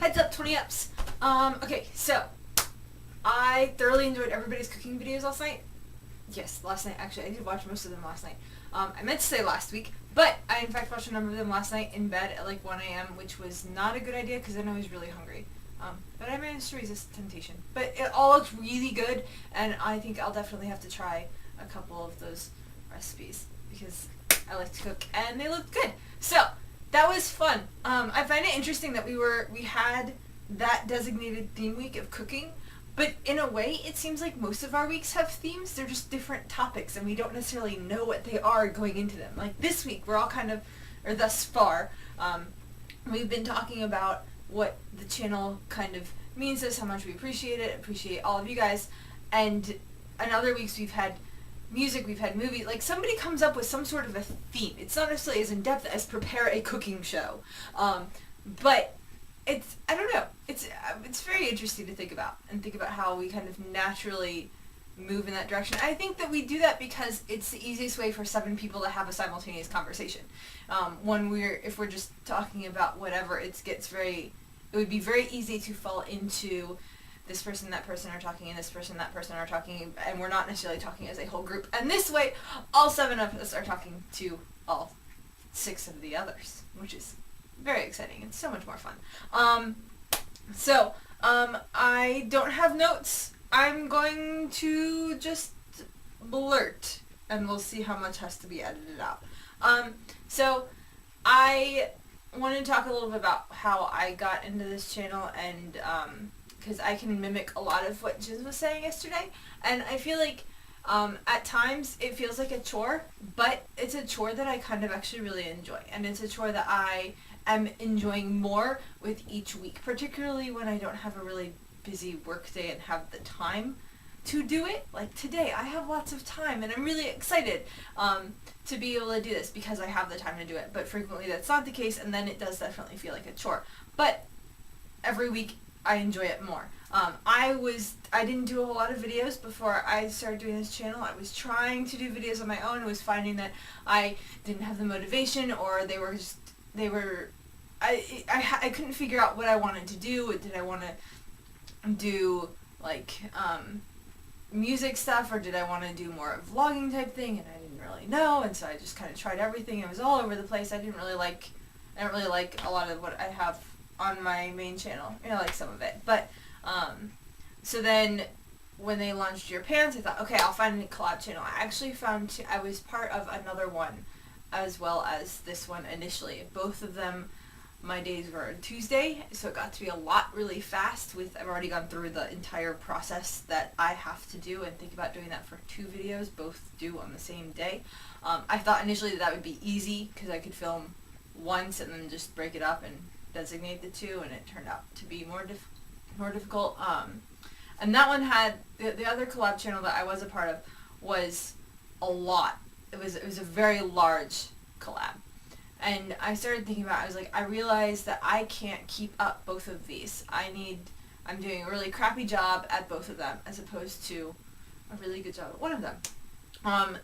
Heads up, 20 ups. Okay, so I thoroughly enjoyed everybody's cooking videos last night. Yes, last night. Actually, I did watch most of them last night. I meant to say last week, but I in fact watched a number of them last night in bed at like 1 a.m., which was not a good idea because then I was really hungry. But I managed to resist the temptation. But it all looks really good, and I think I'll definitely have to try a couple of those recipes because I like to cook and they look good. So that was fun. I find it interesting that we had that designated theme week of cooking, but in a way it seems like most of our weeks have themes. They're just different topics and we don't necessarily know what they are going into them. Like this week we're all kind of, or thus far, we've been talking about what the channel kind of means to us, how much we appreciate it, appreciate all of you guys, and in other weeks we've had music, we've had movies. Like somebody comes up with some sort of a theme. It's not necessarily as in-depth as prepare a cooking show, but it's, I don't know, it's very interesting to think about how we kind of naturally move in that direction. I think that we do that because it's the easiest way for 7 people to have a simultaneous conversation. If we're just talking about whatever, it would be very easy to fall into this person, that person are talking, and this person, that person are talking, and we're not necessarily talking as a whole group. And this way, all 7 of us are talking to all 6 of the others, which is very exciting. It's so much more fun. I don't have notes. I'm going to just blurt, and we'll see how much has to be edited out. So I wanted to talk a little bit about how I got into this channel, and because I can mimic a lot of what Jiz was saying yesterday, and I feel like at times it feels like a chore, but it's a chore that I kind of actually really enjoy, and it's a chore that I am enjoying more with each week, particularly when I don't have a really busy work day and have the time to do it. Like today I have lots of time and I'm really excited to be able to do this because I have the time to do it, but frequently that's not the case, and then it does definitely feel like a chore. But every week I enjoy it more. I didn't do a whole lot of videos before I started doing this channel. I was trying to do videos on my own and was finding that I didn't have the motivation, or I couldn't figure out what I wanted to do. Did I want to do like music stuff, or did I want to do more of vlogging type thing? And I didn't really know, and so I just kind of tried everything. It was all over the place. I don't really like a lot of what I have on my main channel. I like some of it, but so then when they launched Your Pants, I thought, okay, I'll find a collab channel. I actually found I was part of another one as well as this one initially. Both of them, my days were on Tuesday, so it got to be a lot really fast. I've already gone through the entire process that I have to do, and think about doing that for 2 videos, both due on the same day. I thought initially that would be easy because I could film once and then just break it up and designate the 2, and it turned out to be more difficult. And that one had the other collab channel that I was a part of was a lot. It was a very large collab. And I started thinking about it. I realized that I can't keep up both of these. I'm doing a really crappy job at both of them as opposed to a really good job at one of them.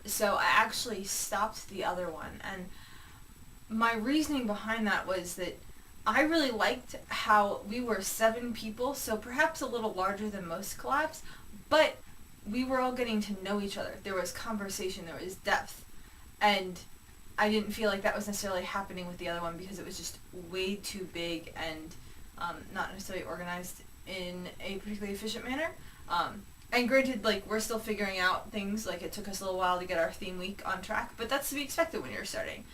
So I actually stopped the other one. And my reasoning behind that was that I really liked how we were 7 people, so perhaps a little larger than most collabs, but we were all getting to know each other. There was conversation, there was depth, and I didn't feel like that was necessarily happening with the other one because it was just way too big and not necessarily organized in a particularly efficient manner. And granted, we're still figuring out things. It took us a little while to get our theme week on track, but that's to be expected when you're starting.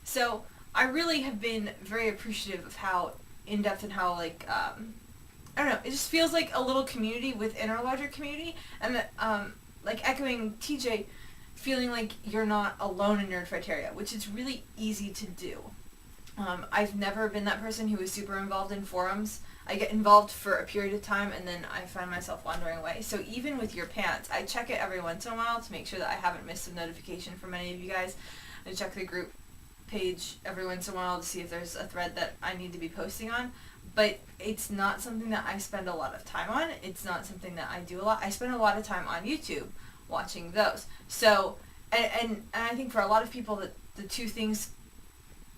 So I really have been very appreciative of how in-depth and how, I don't know, it just feels like a little community within our larger community, and that, echoing TJ, feeling like you're not alone in Nerdfighteria, which is really easy to do. I've never been that person who is super involved in forums. I get involved for a period of time and then I find myself wandering away. So even with Your Pants, I check it every once in a while to make sure that I haven't missed a notification from any of you guys. I check the group page every once in a while to see if there's a thread that I need to be posting on. But it's not something that I spend a lot of time on. It's not something that I do a lot. I spend a lot of time on YouTube watching those. So, and I think for a lot of people that the 2 things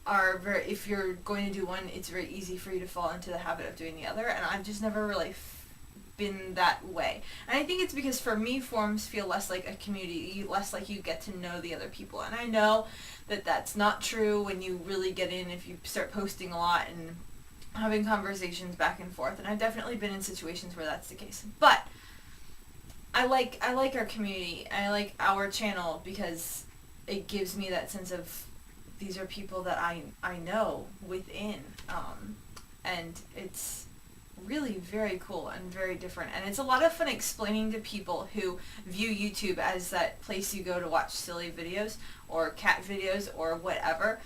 are very, if you're going to do one, it's very easy for you to fall into the habit of doing the other, and I've just never really been that way. And I think it's because for me, forums feel less like a community, less like you get to know the other people. And I know that that's not true when you really get in, if you start posting a lot and having conversations back and forth. And I've definitely been in situations where that's the case. But I like our community. I like our channel because it gives me that sense of these are people that I know within. And it's really very cool and very different, and it's a lot of fun explaining to people who view YouTube as that place you go to watch silly videos or cat videos or whatever,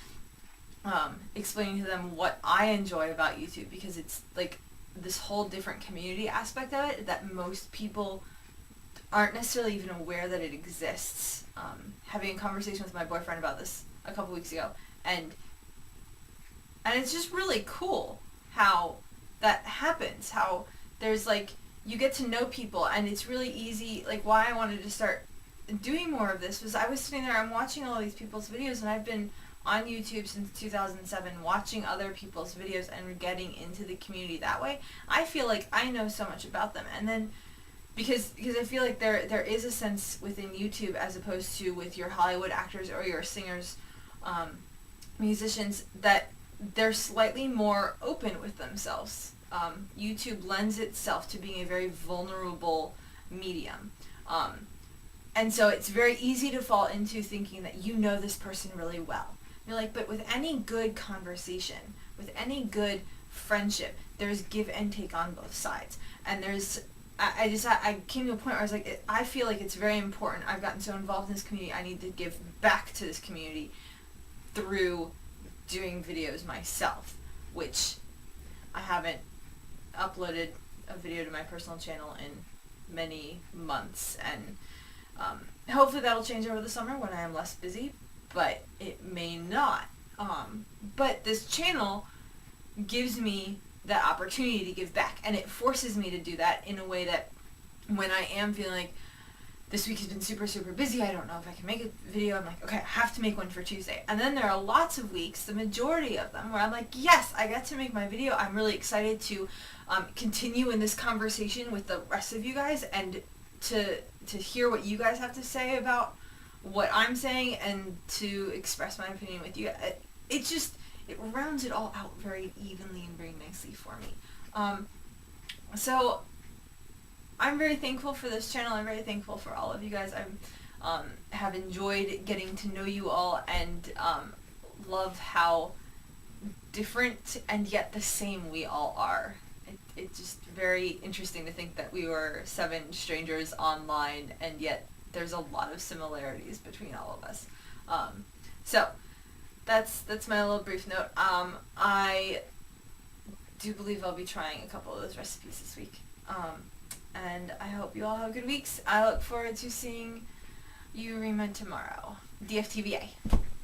explaining to them what I enjoy about YouTube, because it's like this whole different community aspect of it that most people aren't necessarily even aware that it exists. Having a conversation with my boyfriend about this a couple weeks ago, and it's just really cool how that happens, how there's like, you get to know people, and it's really easy. Like, why I wanted to start doing more of this was I was sitting there, I'm watching all these people's videos, and I've been on YouTube since 2007 watching other people's videos and getting into the community that way. I feel like I know so much about them, and then because I feel like there is a sense within YouTube, as opposed to with your Hollywood actors or your singers, musicians, that they're slightly more open with themselves. YouTube lends itself to being a very vulnerable medium. And so it's very easy to fall into thinking that you know this person really well. You're like, but with any good conversation, with any good friendship, there's give and take on both sides. And I came to a point where I was like, I feel like it's very important. I've gotten so involved in this community, I need to give back to this community through doing videos myself, which I haven't uploaded a video to my personal channel in many months, and hopefully that'll change over the summer when I am less busy, but it may not. But this channel gives me that opportunity to give back, and it forces me to do that in a way that when I am feeling like this week has been super, super busy, I don't know if I can make a video, I'm like, okay, I have to make one for Tuesday. And then there are lots of weeks, the majority of them, where I'm like, yes, I get to make my video. I'm really excited to continue in this conversation with the rest of you guys, and to hear what you guys have to say about what I'm saying, and to express my opinion with you. It rounds it all out very evenly and very nicely for me. So I'm very thankful for this channel. I'm very thankful for all of you guys. I have enjoyed getting to know you all, and love how different and yet the same we all are. It's just very interesting to think that we were 7 strangers online, and yet there's a lot of similarities between all of us. So that's my little brief note. I do believe I'll be trying a couple of those recipes this week. And I hope you all have good weeks. I look forward to seeing you, Rima, tomorrow. DFTVA.